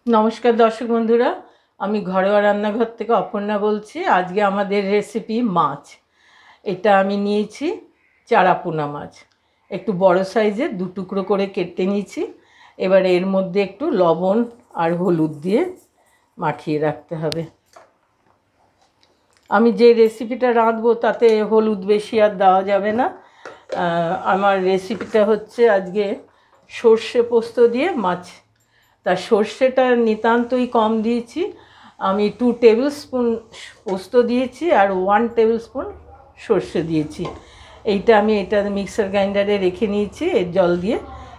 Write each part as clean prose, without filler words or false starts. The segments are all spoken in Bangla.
নমস্কার দর্শক বন্ধুরা, আমি ঘরোয়া রান্নাঘর থেকে অপর্ণা বলছি। আজকে আমাদের রেসিপি মাছ। এটা আমি নিয়েছি চারাপোনা মাছ, একটু বড় সাইজের, দু টুকরো করে কেটে নিয়েছি। এবার এর মধ্যে একটু লবণ আর হলুদ দিয়ে মাখিয়ে রাখতে হবে। আমি যে রেসিপিটা রাঁধবো তাতে হলুদ বেশি আর দেওয়া যাবে না। আমার রেসিপিটা হচ্ছে আজকে সর্ষে পোস্ত দিয়ে মাছ। তা সর্ষেটা নিতান্তই কম দিয়েছি, আমি 2 টেবিল স্পুন পোস্ত দিয়েছি আর 1 টেবিল স্পুন সর্ষে দিয়েছি। এটা মিক্সার গ্রাইন্ডারে রেখে নিয়েছি, এর জল দিয়ে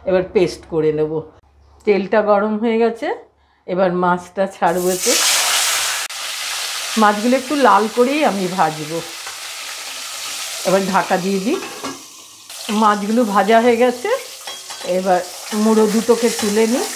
এবার পেস্ট করে নেব। তেলটা গরম হয়ে গেছে, এবার মাছটা ছাড়বো। মাছগুলো একটু লাল করেই আমি ভাজবো। এবার ঢাকা দিয়ে দিই। মাছগুলো ভাজা হয়ে গেছে, এবার মুড়ো দুটোকে তুলে নিই।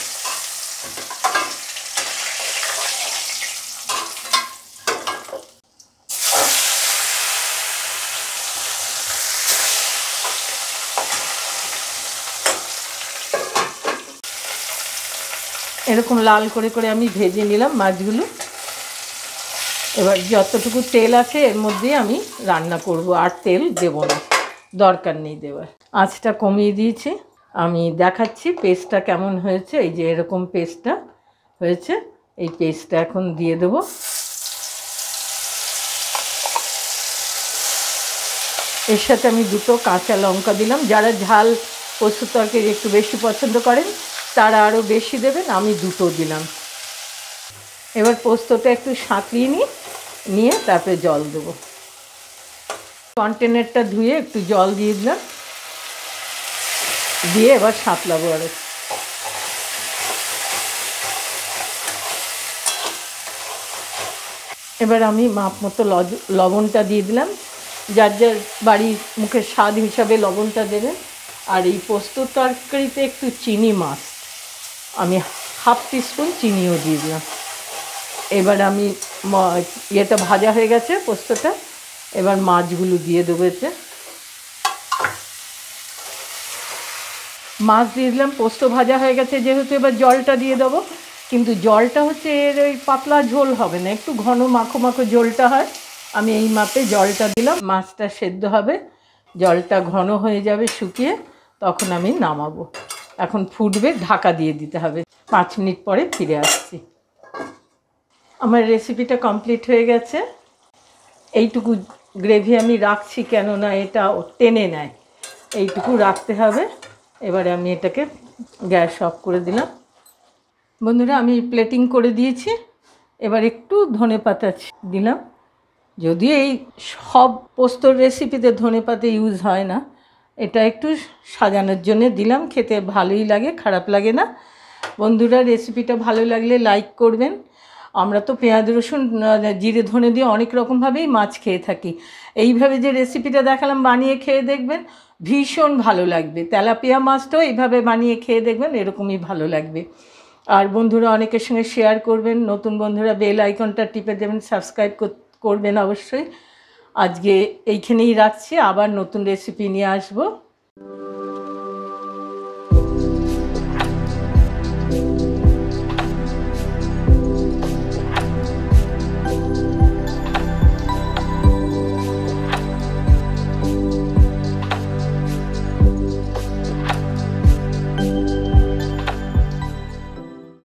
এরকম লাল করে করে আমি ভেজে নিলাম মাছগুলো। এবার যতটুকু তেল আছে এর মধ্যে আমি রান্না করব, আর তেল দেব না, দরকার নেই দেওয়ার। আঁচটা কমিয়ে দিয়েছি। আমি দেখাচ্ছি পেস্টটা কেমন হয়েছে। এই যে এরকম পেস্টটা হয়েছে, এই পেস্টটা এখন দিয়ে দেব। এর সাথে আমি 2টো কাঁচা লঙ্কা দিলাম। যারা ঝাল পোস্ত তরকারি একটু বেশি পছন্দ করেন তারা আরও বেশি দেবেন, আমি 2টো দিলাম। এবার পোস্তটা একটু সাঁতলিয়ে নিয়ে তারপরে জল দেবো। কন্টেনারটা ধুয়ে একটু জল দিয়ে দিলাম, দিয়ে এবার সাঁতলাবো। আর এবার আমি মাপ মতো লবণটা দিয়ে দিলাম। যার যার বাড়ির মুখের স্বাদ হিসাবে লবণটা দেবেন। আর এই পোস্ত তরকারিতে একটু চিনি মাস্ট, আমি হাফ টিস্পুন চিনিও দিয়ে দিলাম। এবার আমি এটা ভাজা হয়ে গেছে পোস্তটা, এবার মাছগুলো দিয়ে দেবো। এতে মাছ দিয়ে দিলাম। পোস্ত ভাজা হয়ে গেছে যেহেতু, এবার জলটা দিয়ে দেবো। কিন্তু জলটা হচ্ছে এর ওই পাতলা ঝোল হবে না, একটু ঘন মাখো মাখো ঝোলটা হয়। আমি এই মাপে জলটা দিলাম। মাছটা সেদ্ধ হবে, জলটা ঘন হয়ে যাবে শুকিয়ে, তখন আমি নামাবো। এখন ফুটবে, ঢাকা দিয়ে দিতে হবে। 5 মিনিট পরে ফিরে আসছি। আমার রেসিপিটা কমপ্লিট হয়ে গেছে। এইটুকু গ্রেভি আমি রাখছি, কেননা এটা টেনে নেয়, এইটুকু রাখতে হবে। এবারে আমি এটাকে গ্যাস অফ করে দিলাম। বন্ধুরা, আমি প্লেটিং করে দিয়েছি। এবার একটু ধনেপাতা দিলাম। যদিও এই সব পোস্তর রেসিপিতে ধনেপাতা ইউজ হয় না, এটা একটু সাজানোর জন্য দিলাম। খেতে ভালোই লাগে, খারাপ লাগে না। বন্ধুরা, রেসিপিটা ভালো লাগলে লাইক করবেন। আমরা তো পেঁয়াজ রসুন জিরে ধনে দিয়ে অনেক রকমভাবেই মাছ খেয়ে থাকি। এইভাবে যে রেসিপিটা দেখালাম বানিয়ে খেয়ে দেখবেন, ভীষণ ভালো লাগবে। তেলাপিয়া মাছটাও এইভাবে বানিয়ে খেয়ে দেখবেন, এরকমই ভালো লাগবে। আর বন্ধুরা অনেকের সঙ্গে শেয়ার করবেন। নতুন বন্ধুরা বেল আইকনটা টিপে দেবেন, সাবস্ক্রাইব করবেন অবশ্যই। আজকে এইখানেই রাখছি, আবার নতুন রেসিপি নিয়ে আসবো।